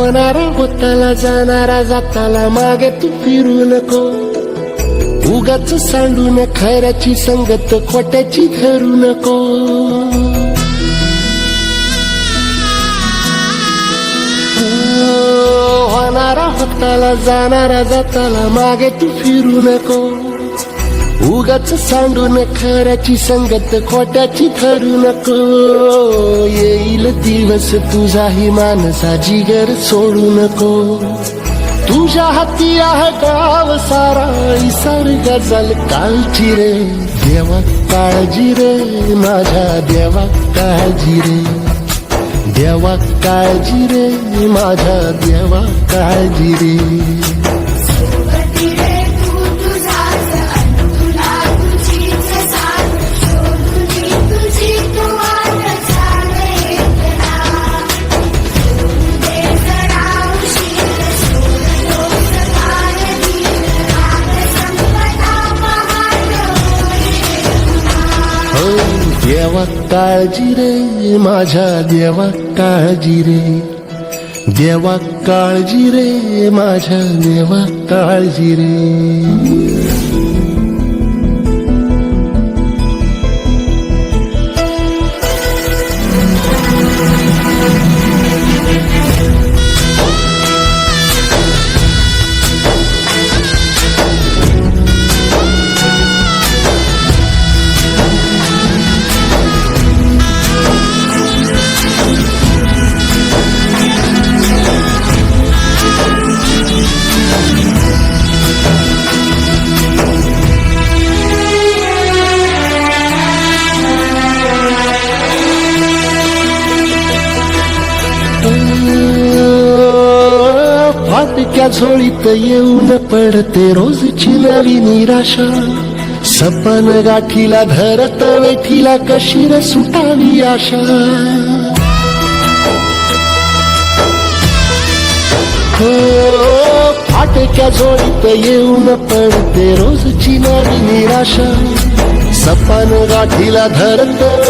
होणारा होताला जाणारा जाताला मागे तू फिरू नको. उगाच सांडून खऱ्याची संगत खोट्याची धरू नको. होणारा होताला जाणारा जाताला मागे तू फिरू नको. उगाच सांडून खऱ्याची संगत खोट्याची धरू नको. येईल दिवस तुझाही मानसा जिगर सोडू नको. तुझ्या हाती आहे गाव सारा इसर गजल कालची रे. देवा काळजी रे माझ्या देवा काळजी रे. देवा काळजी रे माझ्या देवा काळजी रे. देवा काळजी रे माझ्या देवा काळजी रे. देवा काळजी रे माझ्या देवा काळजी रे. फाटक्या झोळीत येऊन पडते रोजची नवी निराशा. सपन गाठीला धरत वेठीला कशी रे सुटावी आशा. हो फाटक्या झोळीत येऊन पडते रोजची नवी निराशा. सपन गाठीला धरत